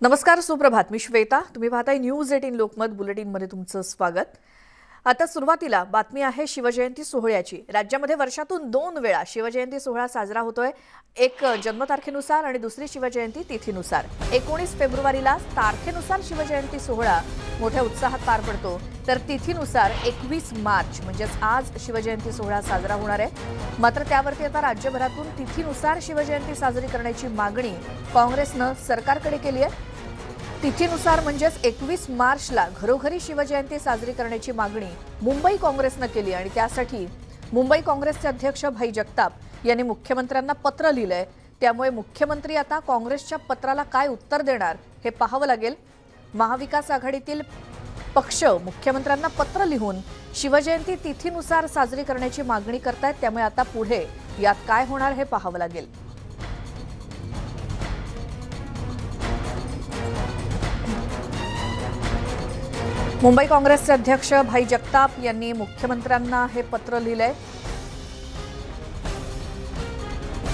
नमस्कार, सुप्रभात. मी श्वेता. तुम्ही पाहताय न्यूज 18 लोकमत बुलेटिनमध्ये तुमचं स्वागत. आता सुरुवातीला बातमी आहे शिवजयंती सोहळ्याची. राज्यामध्ये वर्षातून 2 वेळा शिवजयंती सोहळा साजरा होतोय. एक जन्मतारखेनुसार आणि दुसरी शिवजयंती तिथीनुसार. 19 फेब्रुवारीला तारखेनुसार शिवजयंती सोहळा मोठ्या उत्साहात पार पडतो, तर तिथीनुसार 21 मार्च म्हणजेच आज शिवजयंती सोहळा साजरा होणार आहे. मात्र त्यावरती आता राज्यभरातून तिथीनुसार शिवजयंती साजरी करण्याची मागणी काँग्रेसनं सरकारकडे केली आहे. तिथीनुसार म्हणजेच 21 मार्चला घरोघरी शिवजयंती साजरी करण्याची मागणी मुंबई काँग्रेसनं केली आणि त्यासाठी मुंबई काँग्रेसचे अध्यक्ष भाई जगताप यांनी मुख्यमंत्र्यांना पत्र लिहिलंय. त्यामुळे मुख्यमंत्री आता काँग्रेसच्या पत्राला काय उत्तर देणार हे पाहावं लागेल. महाविकास आघाडीतील पक्ष मुख्यमंत्र्यांना पत्र लिहून शिवजयंती तिथीनुसार साजरी करण्याची मागणी करतायत. त्यामुळे आता पुढे यात काय होणार हे पाहावं लागेल. मुंबई काँग्रेसचे अध्यक्ष भाई जगताप यांनी मुख्यमंत्र्यांना हे पत्र लिहिलंय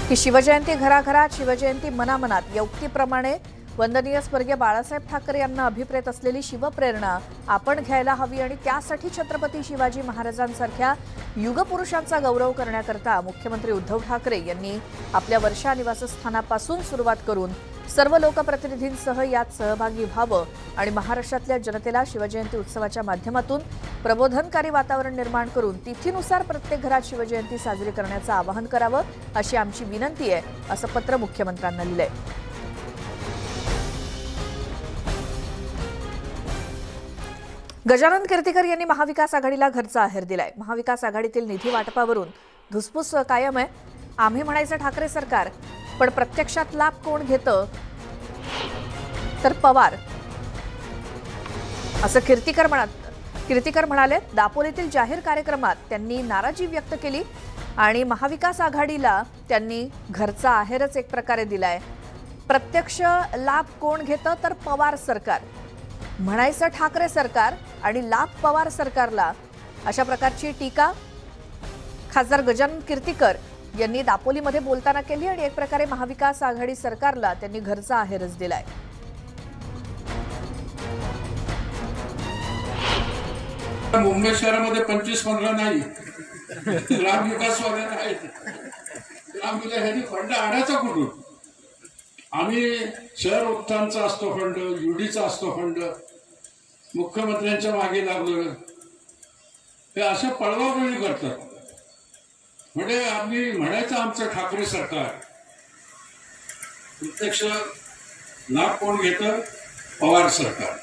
की शिवजयंती घराघरात, शिवजयंती मनामनात या उक्तीप्रमाणे वंदनीय स्वर्गीय बाळासाहेब ठाकरे यांना अभिप्रेत असलेली शिवप्रेरणा आपण घ्यायला हवी आणि त्यासाठी छत्रपती शिवाजी महाराजांसारख्या युगपुरुषांचा गौरव करण्याकरता मुख्यमंत्री उद्धव ठाकरे यांनी आपल्या वर्षा निवासस्थानापासून सुरुवात करून सर्व लोकप्रतिनिधींसह यात सहभागी व्हावं आणि महाराष्ट्रातल्या जनतेला शिवजयंती उत्सवाच्या माध्यमातून प्रबोधनकारी वातावरण निर्माण करून तिथीनुसार प्रत्येक घरात शिवजयंती साजरी करण्याचं आवाहन करावं अशी आमची विनंती आहे, असं पत्र मुख्यमंत्र्यांना लिहिलंय. गजानन कीर्तिकर यांनी महाविकास आघाडीला घरचा आहेर दिलाय. महाविकास आघाडीतील निधी वाटपावरून धुसफूस कायम आहे. आम्ही म्हणायचं ठाकरे सरकार, पण प्रत्यक्षात लाभ कोण घेतं तर पवार, असं कीर्तिकर म्हणाले. दापोलीतील जाहीर कार्यक्रमात त्यांनी नाराजी व्यक्त केली आणि महाविकास आघाडीला त्यांनी घरचा आहेरच एक प्रकारे दिलाय. प्रत्यक्ष लाभ कोण घेतं तर पवार सरकार, म्हणायचं ठाकरे सरकार आणि लाभ पवार सरकारला, अशा प्रकारची टीका खासदार गजानन कीर्तिकर यांनी दापोलीमध्ये बोलताना केली आणि एक प्रकारे महाविकास आघाडी सरकारला त्यांनी घरचा आहेरच दिलाय. मुंबई शहरामध्ये 25-15 नाही ग्राम विकास वगैरे आहेत. ग्राम विकास ह्याची फंड आणायचा कुठून? आम्ही शहर उत्थानचा असतो फंड, युडीचा असतो फंड, मुख्यमंत्र्यांच्या मागे लागलो. हे असे पळवापळी करतात. म्हणजे आम्ही म्हणायचं आमचं ठाकरे सरकार, प्रत्यक्ष लाभ कोण घेतं? पवार सरकार.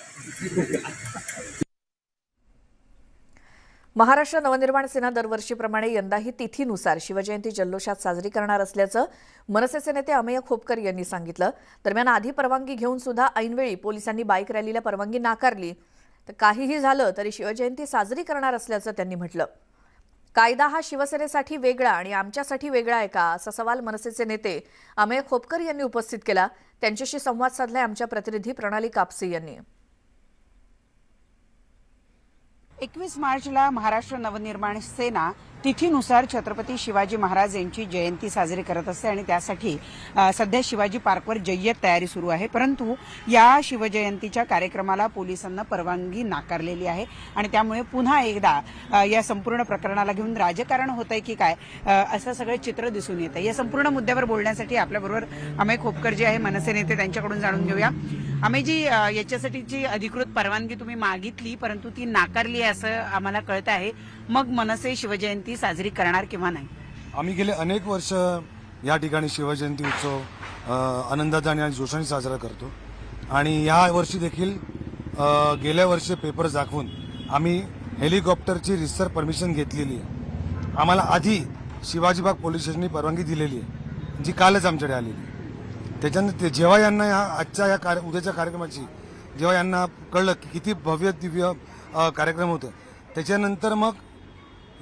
महाराष्ट्र नवनिर्माण सेना दरवर्षीप्रमाणे यंदाही तिथीनुसार शिवजयंती जल्लोषात साजरी करणार असल्याचं मनसेचे नेते अमेय खोपकर यांनी सांगितलं. दरम्यान आधी परवानगी घेऊन सुद्धा ऐनवेळी पोलिसांनी बाईक रॅलीला परवानगी नाकारली. तर काहीही झालं तरी शिवजयंती साजरी करणार असल्याचं त्यांनी म्हटलं. कायदा हा शिवसेनेसाठी वेगळा आणि आमच्यासाठी वेगळा आहे का, असा सवाल मनसेचे नेते अमेय खोपकर यांनी उपस्थित केला. त्यांच्याशी संवाद साधलाय आमच्या प्रतिनिधी प्रणाली कापसे यांनी. 21 मार्चला महाराष्ट्र नवनिर्माण सेना तिथीनुसार छत्रपती शिवाजी महाराज यांची जयंती साजरी करत असते आणि त्यासाठी सध्या शिवाजी पार्कवर जय्यत तयारी सुरू आहे. परंतु या शिवजयंतीच्या कार्यक्रमाला पोलिसांना परवानगी नाकारलेली आहे आणि त्यामुळे पुन्हा एकदा या संपूर्ण प्रकरणाला घेऊन राजकारण होतंय की काय, असं सगळं चित्र दिसून येतं. या संपूर्ण मुद्द्यावर बोलण्यासाठी आपल्याबरोबर अमेय खोपकर जे आहे मनसे नेते, त्यांच्याकडून जाणून घेऊया. अमेयजी, याच्यासाठीची अधिकृत परवानगी तुम्ही मागितली परंतु ती नाकारली असं आम्हाला कळतं आहे. मग मनसे शिवजयंती साजरी करणार किंवा नाही? आम्ही गेले अनेक वर्ष या ठिकाणी शिवजयंती उत्सव आनंदात आणि जोशाने साजरा करतो आणि या वर्षी देखील गेल्या वर्षी पेपर दाखवून आम्ही हेलिकॉप्टरची रिसर परमिशन घेतलेली आहे. आम्हाला आधी शिवाजीबाग पोलीस स्टेशननी परवानगी दिलेली आहे, जी कालच आमच्याकडे आलेली आहे. त्याच्यानंतर जेव्हा यांना या उद्याच्या कार्यक्रमाची जेव्हा यांना कळलं की किती भव्य दिव्य कार्यक्रम होतं, त्याच्यानंतर मग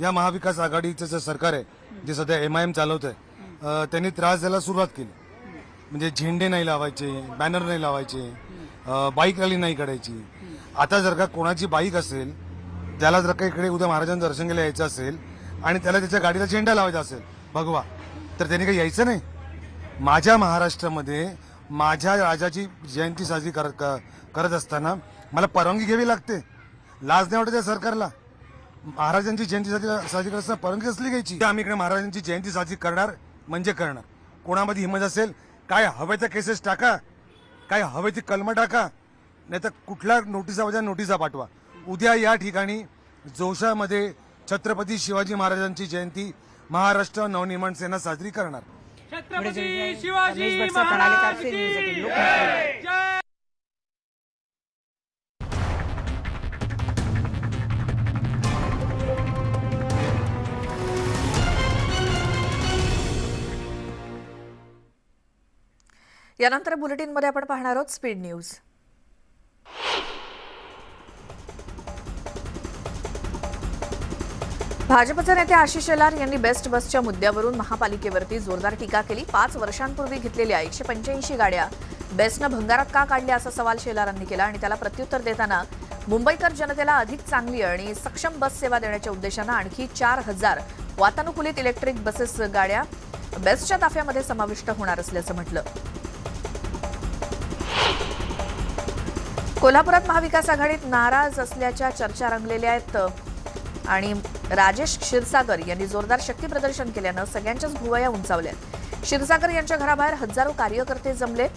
या महाविकास आघाडीचं जे सरकार आहे, जे सध्या MIM चालवत आहे, त्यांनी त्रास द्यायला सुरुवात केली. म्हणजे झेंडे नाही लावायचे, बॅनर नाही लावायचे, बाईक रॅली नाही काढायची. आता जर का कोणाची बाईक असेल, त्याला जर का इकडे उद्या महाराजांचं दर्शन घ्यायला यायचं असेल आणि त्याला त्याच्या गाडीला झेंडा लावायचा असेल भगवा, तर त्यांनी काही यायचं नाही. माझ्या महाराष्ट्रामध्ये माझ्या राजाची जयंती साजरी करत असताना मला परवानगी घ्यावी लागते? लाज नाही वाटत या सरकारला? महाराजांची जयंती साजरी करत असताना परवानगी असली घ्यायची? आम्ही इकडे महाराजांची जयंती साजरी करणार म्हणजे करणार. कोणामध्ये हिंमत असेल, काय हवं त्या केसेस टाका, काय हवं ती कलमं टाका, नाही तर कुठल्या नोटिसा पाठवा. उद्या या ठिकाणी जोशामध्ये छत्रपती शिवाजी महाराजांची जयंती महाराष्ट्र नवनिर्माण सेना साजरी करणार. छत्रपती शिवाजी महाराज की जय. यानंतर बुलेटिनमध्ये आपण पाहणार आहोत स्पीड न्यूज. भाजपचे नेते आशिष शेलार यांनी बेस्ट बसच्या मुद्द्यावरून महापालिकेवरती जोरदार टीका केली. 5 वर्षांपूर्वी घेतलेल्या 185 गाड्या बेस्टनं भंगारात का काढल्या असा सवाल शेलारांनी केला आणि त्याला प्रत्युत्तर देताना मुंबईकर जनतेला अधिक चांगली आणि सक्षम बस सेवा देण्याच्या उद्देशानं आणखी 4000 वातानुकूलित इलेक्ट्रिक बसेस गाड्या बेस्टच्या ताफ्यामध्ये समाविष्ट होणार असल्याचं म्हटलं. कोल्हापुरात महाविकास आघाडीत नाराज असल्याच्या चर्चा रंगलेल्या आहेत आणि राजेश क्षीरसागर यांनी जोरदार शक्ती प्रदर्शन केल्यानं सगळ्यांच्याच भुवया उंचावल्या. क्षीरसागर यांच्या घराबाहेर हजारो कार्यकर्ते जमले.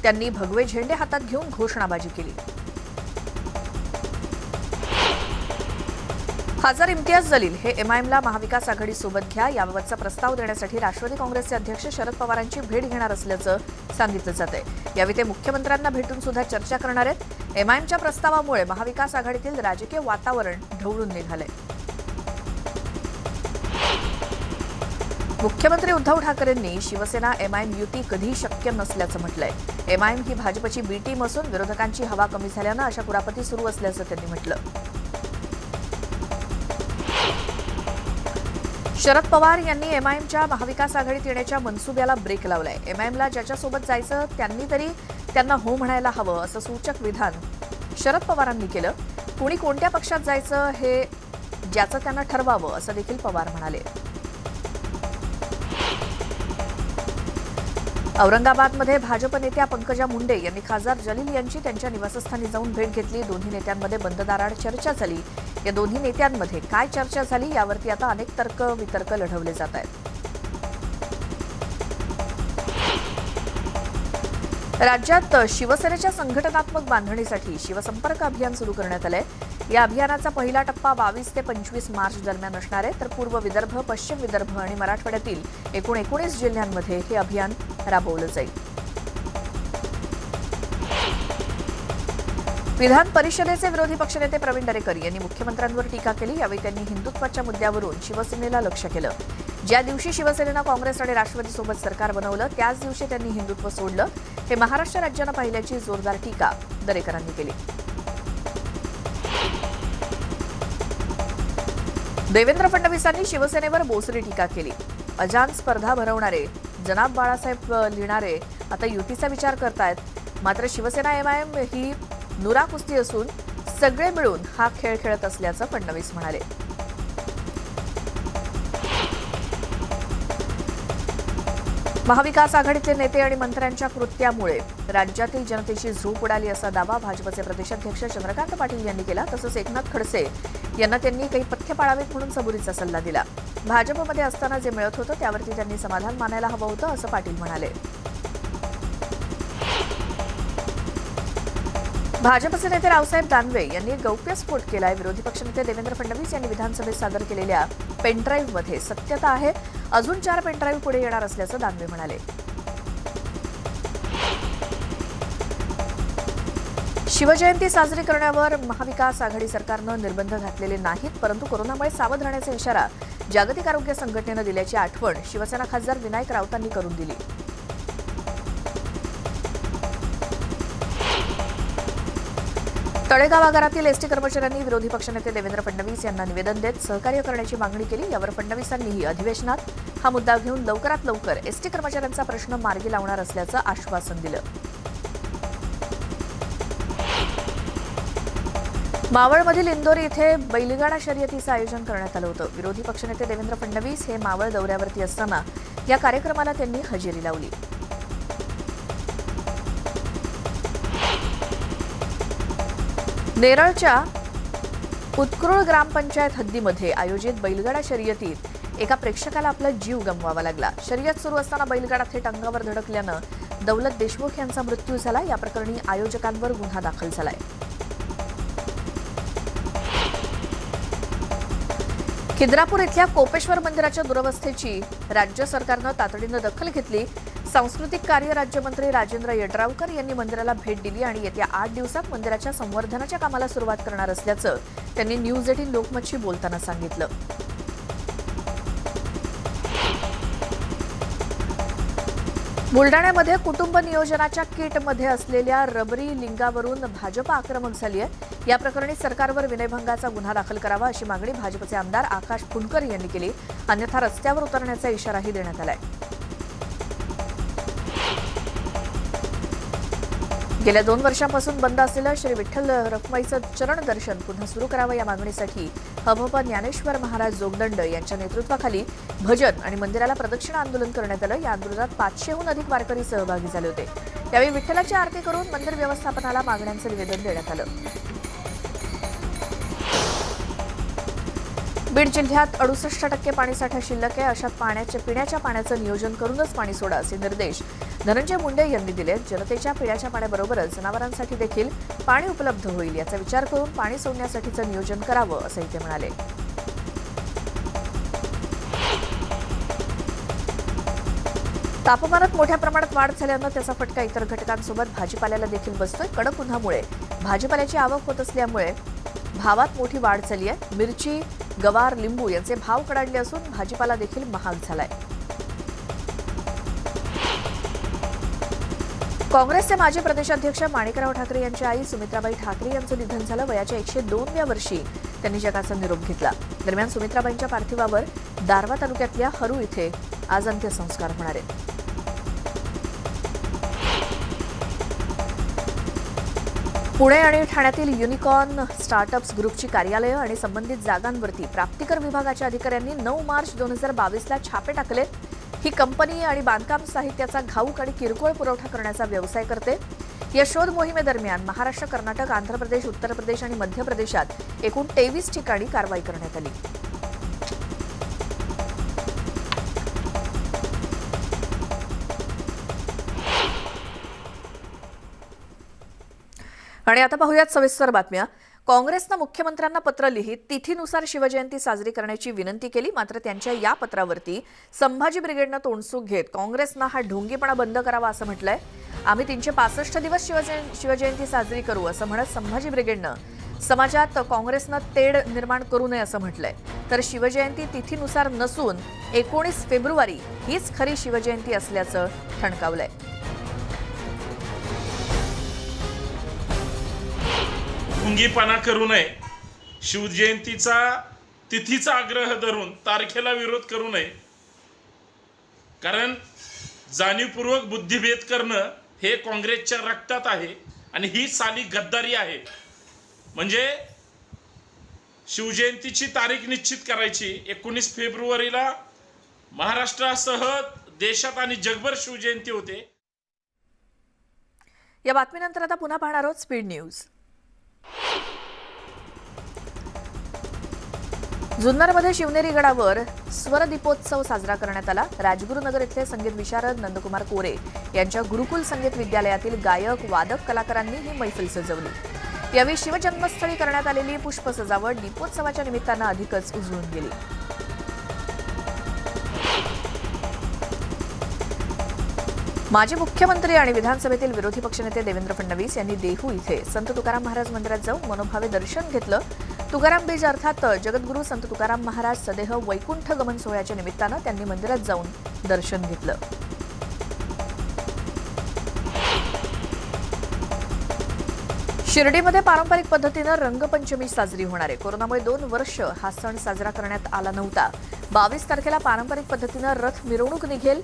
त्यांनी भगवे झेंडे हातात घेऊन घोषणाबाजी केली. खासदार इम्तियाज जलील हे एमआयएमला महाविकास आघाडीसोबत घ्या याबाबतचा प्रस्ताव देण्यासाठी राष्ट्रवादी काँग्रेसचे अध्यक्ष शरद पवारांची भेट घेणार असल्याचं सांगितलं जात आहे. यावेळी ते मुख्यमंत्र्यांना भेटून सुद्धा चर्चा करणार आहेत. एमआयएमच्या प्रस्तावामुळे महाविकास आघाडीतील राजकीय वातावरण ढवळून निघालंय. मुख्यमंत्री उद्धव ठाकरेंनी शिवसेना एमआयएम युती कधी शक्य नसल्याचं म्हटलंय. एमआयएम ही भाजपची बी टीम असून विरोधकांची हवा कमी झाल्यानं अशा कुरापती सुरू असल्याचं त्यांनी म्हटलं. शरद पवार यांनी एमआयएमच्या महाविकास आघाडीत येण्याच्या मनसुब्याला ब्रेक लावलाय. एमआयएमला ज्याच्यासोबत जायचं त्यांनी तरी त्यांना हो म्हणायला हवं असं सूचक विधान शरद पवारांनी केलं. कुणी कोणत्या पक्षात जायचं हे ज्याचं त्यांना ठरवावं असं देखील पवार म्हणाले. औरंगाबादमध्ये भाजप नेत्या पंकजा मुंडे यांनी खासदार जलील यांची त्यांच्या निवासस्थानी जाऊन भेट घेतली. दोन्ही नेत्यांमध्ये बंद दाराआड चर्चा झाली. या दोन्ही नेत्यांमध्ये काय चर्चा झाली यावरती आता अनेक तर्क वितर्क लढवले जात आहेत. राज्यात शिवसेनेच्या संघटनात्मक बांधणीसाठी शिवसंपर्क अभियान सुरू करण्यात आलंय. या अभियानाचा पहिला टप्पा 22 ते 25 मार्च दरम्यान असणार आहे. तर पूर्व विदर्भ, पश्चिम विदर्भ आणि मराठवाड्यातील एकूण 19 जिल्ह्यांमध्ये हे अभियान राबवलं जाईल. विधान परिषदेचे विरोधी पक्षनेते प्रवीण दरेकर यांनी मुख्यमंत्र्यांवर टीका केली. यावेळी त्यांनी हिंदुत्वाच्या मुद्द्यावरून शिवसेनेला लक्ष्य केलं. ज्या दिवशी शिवसेनेनं काँग्रेस आणि राष्ट्रवादीसोबत सरकार बनवलं त्याच दिवशी त्यांनी हिंदुत्व सोडलं. हे महाराष्ट्र राज्यानं पाहिल्याची जोरदार टीका दरेकरांनी केली. देवेंद्र फडणवीसांनी शिवसेनेवर बोचरी टीका केली. अजान स्पर्धा भरवणारे जनाब बाळासाहेब लिहिणारे आता युतीचा विचार करतायत. मात्र शिवसेना एमआयएम ही नुरा कुस्ती असून सगळे मिळून हा खेळ खेळत असल्याचं फडणवीस म्हणाले. महाविकास आघाडीतले नेते आणि मंत्र्यांच्या कृत्यामुळे राज्यातील जनतेची झोप उडाली असा दावा भाजपचे प्रदेशाध्यक्ष चंद्रकांत पाटील यांनी केला. तसंच एकनाथ खडसे यांना त्यांनी काही पथ्य पाळावेत म्हणून सबुरीचा सल्ला दिला. भाजपमध्ये असताना जे मिळत होतं त्यावरती त्यांनी समाधान मानायला हवं होतं असं पाटील म्हणाले. भाजपचे नेते रावसाहेब दानवे यांनी गौप्यस्फोट केलाय. विरोधी पक्षनेते देवेंद्र फडणवीस यांनी विधानसभेत सादर केलेल्या पेनड्राईव्हमध्ये सत्यता आहे. अजून 4 पेनड्राईव्ह पुढे येणार असल्याचं दानवे म्हणाले. शिवजयंती साजरी करण्यावर महाविकास आघाडी सरकारनं निर्बंध घातलेले नाहीत, परंतु कोरोनामुळे सावध राहण्याचा इशारा जागतिक आरोग्य संघटनेनं दिल्याची आठवण शिवसेना खासदार विनायक राऊतांनी करून दिली. तळेगाव आगारातील एसटी कर्मचाऱ्यांनी विरोधी पक्षनेते देवेंद्र फडणवीस यांना निवेदन देत सहकार्य करण्याची मागणी केली. यावर फडणवीसांनीही अधिवेशनात हा मुद्दा घेऊन लवकरात लवकर एसटी कर्मचाऱ्यांचा प्रश्न मार्गी लावणार असल्याचं आश्वासन दिलं. मावळमधील इंदोरी इथे बैलगाडा शर्यतीचं आयोजन करण्यात आलं होतं. विरोधी पक्षनेते देवेंद्र फडणवीस हे मावळ दौऱ्यावरती असताना या कार्यक्रमाला त्यांनी हजेरी लावली. नेरळच्या उत्कृळ ग्रामपंचायत हद्दीमध्ये आयोजित बैलगाडा शर्यतीत एका प्रेक्षकाला आपला जीव गमवावा लागला. शर्यत सुरू असताना बैलगाडा थेट अंगावर धडकल्यानं दौलत देशमुख यांचा मृत्यू झाला. या प्रकरणी आयोजकांवर गुन्हा दाखल झालाय. खिद्रापूर इथल्या कोपेश्वर मंदिराच्या दुरवस्थेची राज्य सरकारनं तातडीनं दखल घेतली. सांस्कृतिक कार्य राज्यमंत्री राजेंद्र यड्रावकर यांनी मंदिराला भेट दिली आणि येत्या 8 दिवसात मंदिराच्या संवर्धनाच्या कामाला सुरुवात करणार असल्याचं त्यांनी न्यूज 18 लोकमतशी बोलताना सांगितलं. बुलडाण्यामध्ये कुटुंब नियोजनाच्या किटमध्ये असलेल्या रबरी लिंगावरून भाजप आक्रमक झाली आहे. या प्रकरणी सरकारवर विनयभंगाचा गुन्हा दाखल करावा अशी मागणी भाजपचे आमदार आकाश फुंडकर यांनी केली. अन्यथा रस्त्यावर उतरण्याचा इशाराही देण्यात आलाय. गेल्या 2 वर्षांपासून बंद असलेलं श्री विठ्ठल रखुमाईचं चरण दर्शन पुन्हा सुरू करावं या मागणीसाठी हभप ज्ञानेश्वर महाराज जोगदंड यांच्या नेतृत्वाखाली भजन आणि मंदिराला प्रदक्षिणा आंदोलन करण्यात आलं. या आंदोलनात 500हून अधिक वारकरी सहभागी झाले होते. यावेळी विठ्ठलाची आरती करून मंदिर व्यवस्थापनाला मागण्यांचं निवेदन देण्यात आलं. बीड जिल्ह्यात 68% पाणीसाठा शिल्लक आहे. अशा पिण्याच्या पाण्याचं नियोजन करूनच पाणी सोडा असे निर्देश धनंजय मुंडे यांनी दिले. जनतेच्या पिण्याच्या पाण्याबरोबरच जनावरांसाठी देखील पाणी उपलब्ध होईल याचा विचार करून पाणी सोडण्यासाठीचं नियोजन करावं असंही ते म्हणाले. तापमानात मोठ्या प्रमाणात वाढ झाल्यानं त्याचा फटका इतर घटकांसोबत भाजीपाल्याला देखील बसतोय. कडक उन्हामुळे भाजीपाल्याची आवक होत असल्यामुळे भावात मोठी वाढ झाली आहे. मिरची, गवार, लिंबू यांचे भाव कडाडले असून भाजीपाला देखील महाग झालाय. काँग्रेसचे माजी प्रदेशाध्यक्ष माणिकराव ठाकरे यांच्या आई सुमित्राबाई ठाकरे यांचं निधन झालं. वयाच्या 102व्या वर्षी त्यांनी जगाचा निरोप घेतला. दरम्यान सुमित्राबाईंच्या पार्थिवावर दारव्हा तालुक्यातल्या हरू इथे आज अंत्यसंस्कार होणार आहेत. पुणे आणि ठाण्यातील युनिकॉर्न स्टार्टअप्स ग्रुपची कार्यालयं आणि संबंधित जागांवरती प्राप्तिकर विभागाच्या अधिकाऱ्यांनी 9 मार्च 2022ला छापे टाकले. ही कंपनी आणि बांधकाम साहित्याचा घाऊक आणि किरकोळ पुरवठा करण्याचा व्यवसाय करते. या शोध मोहिमेदरम्यान महाराष्ट्र, कर्नाटक, आंध्र प्रदेश, उत्तर प्रदेश आणि मध्य प्रदेशात एकूण 23 ठिकाणी कारवाई करण्यात आली. आणि आता पाहूयात सविस्तर बातम्या. काँग्रेसनं मुख्यमंत्र्यांना पत्र लिहित तिथीनुसार शिवजयंती साजरी करण्याची विनंती केली. मात्र त्यांच्या या पत्रावरती संभाजी ब्रिगेडनं तोंडसूक घेत काँग्रेसनं हा ढोंगीपणा बंद करावा असं म्हटलंय. आम्ही 365 दिवस शिवजयंती साजरी करू असं म्हणत संभाजी ब्रिगेडनं समाजात काँग्रेसनं तेढ निर्माण करू नये असं म्हटलंय. तर शिवजयंती तिथीनुसार नसून 19 फेब्रुवारी हीच खरी शिवजयंती असल्याचं ठणकावलंय. ढोंगीपणा करू नये, शिवजयंतीचा तिथीचा आग्रह धरून तारखेला विरोध करू नये. कारण जाणीवपूर्वक बुद्धिभेद करणं हे काँग्रेसच्या रक्तात आहे आणि ही साली गद्दारी आहे. म्हणजे शिवजयंतीची तारीख निश्चित करायची 19 फेब्रुवारीला महाराष्ट्रासह देशात आणि जगभर शिवजयंती होते. या बातमीनंतर आता पुन्हा पाहणार आहोत स्पीड न्यूज. जुन्नरमध्ये शिवनेरी गडावर स्वर दीपोत्सव साजरा करण्यात आला. राजगुरुनगर इथले संगीत विशारद नंदकुमार कोरे यांच्या गुरुकुल संगीत विद्यालयातील गायक वादक कलाकारांनी ही मैफिल सजवली. यावेळी शिवजन्मस्थळी करण्यात आलेली पुष्प सजावट दीपोत्सवाच्या निमित्तानं अधिकच उजळून गेली. माजी मुख्यमंत्री आणि विधानसभेतील विरोधी पक्षनेते देवेंद्र फडणवीस यांनी देहू इथे संत तुकाराम महाराज मंदिरात जाऊन मनोभावे दर्शन घेतलं. तुकाराम बीज अर्थात जगद्गुरू संत तुकाराम महाराज सदेह वैकुंठ गमन सोहळ्याच्या निमित्तानं त्यांनी मंदिरात जाऊन दर्शन घेतलं. शिर्डीमध्ये पारंपरिक पद्धतीनं रंगपंचमी साजरी होणार आहे. कोरोनामुळे 2 वर्ष हा सण साजरा करण्यात आला नव्हता. 22 तारखेला पारंपरिक पद्धतीनं रथ मिरवणूक निघेल.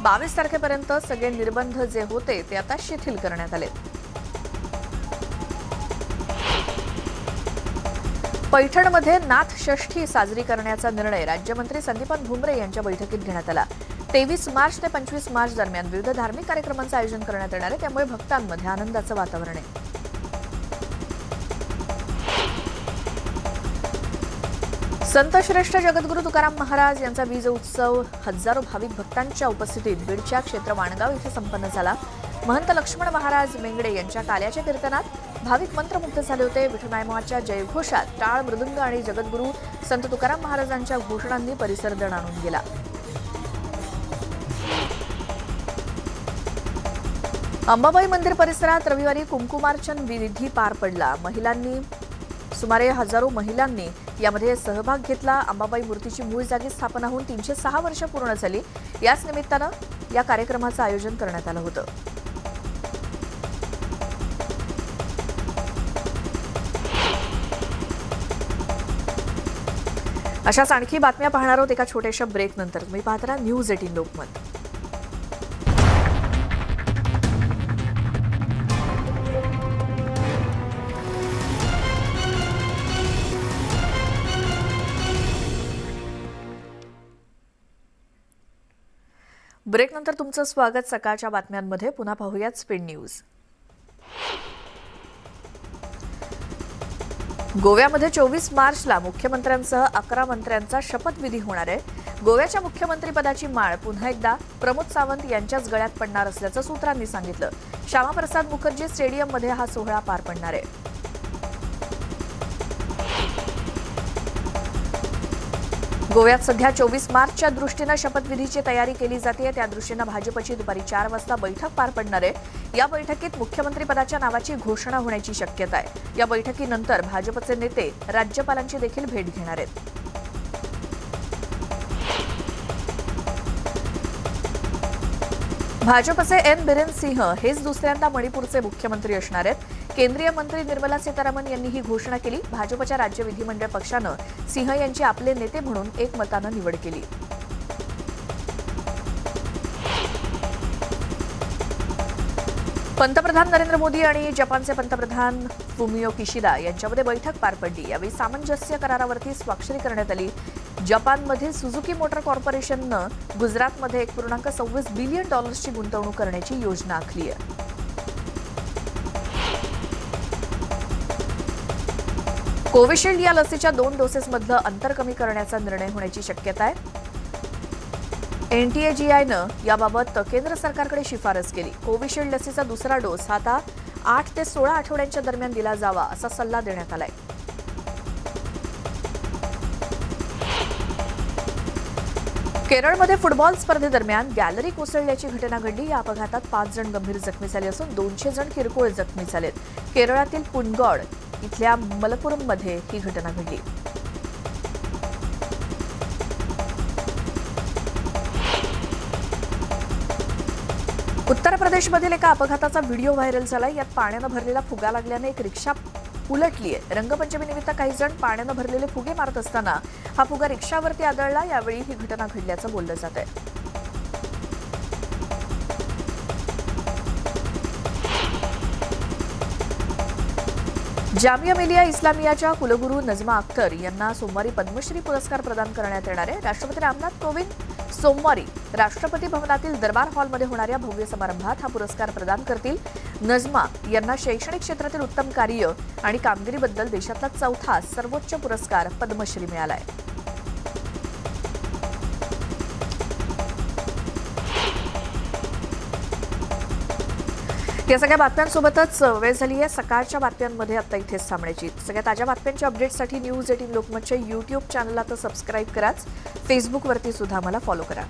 22 तारखेपर्यंत सगळे निर्बंध जे होते ते आता शिथिल करण्यात आले. पैठणमध्ये नाथ षष्ठी साजरी करण्याचा निर्णय राज्यमंत्री संदीपान भुमरे यांच्या बैठकीत घेण्यात आला. 23 मार्च ते 25 मार्च दरम्यान विविध धार्मिक कार्यक्रमांचं आयोजन करण्यात येणार आहे. त्यामुळे भक्तांमध्ये आनंदाचं वातावरण आहे. संत श्रेष्ठ जगद्गुरू तुकाराम महाराज यांचा बीज उत्सव हजारो भाविक भक्तांच्या उपस्थितीत बीडच्या क्षेत्र वाणगाव इथे संपन्न झाला. महंत लक्ष्मण महाराज मेंगडे यांच्या टाल्याच्या कीर्तनात भाविक मंत्रमुग्ध झाले होते. विठुनायमाच्या जयघोषात टाळ मृदुंग आणि जगद्गुरू संत तुकाराम महाराजांच्या घोषणांनी परिसर दणाणून गेला. अंबाबाई मंदिर परिसरात रविवारी कुंकुमार्चन विधी पार पडला. सुमारे हजारो महिलांनी यामध्ये सहभाग घेतला. अंबाबाई मूर्तीची मूळ जागी स्थापना होऊन 306 वर्ष पूर्ण झाली. याच निमित्तानं या कार्यक्रमाचं आयोजन करण्यात आलं होतं. अशाच आणखी बातम्या पाहणार आहोत एका छोट्याशा ब्रेक नंतर. तुम्ही पाहत राहा न्यूज 18 लोकमत. ब्रेकनंतर तुमचं स्वागत. सकाळच्या बातम्यांमध्ये पुन्हा पाहूयात स्पीड न्यूज. गोव्यामध्ये 24 मार्चला मुख्यमंत्र्यांसह 11 मंत्र्यांचा शपथविधी होणार आहे. गोव्याच्या मुख्यमंत्रीपदाची माळ पुन्हा एकदा प्रमोद सावंत यांच्याच गळ्यात पडणार असल्याचं सूत्रांनी सांगितलं. श्यामाप्रसाद मुखर्जी स्टेडियममध्ये हा सोहळा पार पडणार आहे. गोव्यात सध्या 24 मार्चच्या दृष्टीनं शपथविधीची तयारी केली जाते. त्या दृष्टीनं भाजपची दुपारी 4 वाजता बैठक पार पडणार आहे. या बैठकीत मुख्यमंत्रीपदाच्या नावाची घोषणा होण्याची शक्यता आहे. या बैठकीनंतर भाजपचे नेते राज्यपालांची देखील भेट घेणार आहेत. भाजपचे एन बिरेन सिंह हेच दुसऱ्यांदा मणिपूरचे मुख्यमंत्री असणार आहेत. केंद्रीय मंत्री निर्मला सीतारामन यांनी ही घोषणा केली. भाजपच्या राज्य विधिमंडळ पक्षानं सिंह यांची आपले नेते म्हणून एकमतानं निवड केली. पंतप्रधान नरेंद्र मोदी आणि जपानचे पंतप्रधान फुमियो किशिदा यांच्यामध्ये बैठक पार पडली. यावेळी सामंजस्य करारावरती स्वाक्षरी करण्यात आली. जपानमधील सुझुकी मोटर कॉर्पोरेशननं गुजरातमध्ये $1.26 बिलियन गुंतवणूक करण्याची योजना आखली आहे. कोविशिल्ड या लसीच्या 2 डोसेसमधलं अंतर कमी करण्याचा निर्णय होण्याची शक्यता आहे. एनटीएजीआयनं याबाबत केंद्र सरकारकडे शिफारस केली. कोविशिल्ड लसीचा दुसरा डोस आता 8 ते 16 आठवड्यांच्या दरम्यान दिला जावा असा सल्ला देण्यात आलाय. केरळमध्ये फुटबॉल स्पर्धेदरम्यान गॅलरी कोसळल्याची घटना घडली. या अपघातात 5 जण गंभीर जखमी झाले असून 200 जण किरकोळ जखमी झालेत. केरळातील पुनगॉड इथल्या मलपुरममध्ये ही घटना घडली. उत्तर प्रदेशमधील एका अपघाताचा व्हिडिओ व्हायरल झाला. यात पाण्यानं भरलेला फुगा लागल्याने एक रिक्षा उलटली आहे. रंगपंचमीनिमित्त काही जण पाण्यानं भरलेले फुगे मारत असताना हा फुगा रिक्षावरती आदळला. यावेळी ही घटना घडल्याचं बोललं जात आहे. जामिया मिलिया इस्लामियाच्या कुलगुरू नजमा अख्तर यांना सोमवारी पद्मश्री पुरस्कार प्रदान करण्यात येणार आहे. राष्ट्रपती रामनाथ कोविंद सोमवारी राष्ट्रपती भवनातील दरबार हॉलमध्ये होणाऱ्या भव्य समारंभात हा पुरस्कार प्रदान करतील. नजमा यांना शैक्षणिक क्षेत्रातील उत्तम कार्य आणि कामगिरीबद्दल देशातला 4था सर्वोच्च पुरस्कार पद्मश्री मिळालाय. या सगळ्या बातम्यांसोबतच वेळ झाली आहे सकाळच्या बातम्यांमध्ये आता इथेच थांबण्याची. सगळ्या ताज्या बातम्यांच्या अपडेट्ससाठी न्यूज 18 लोकमतच्या YouTube चॅनलला तर सबस्क्राईब कराच. फेसबुकवरती सुद्धा मला फॉलो करा.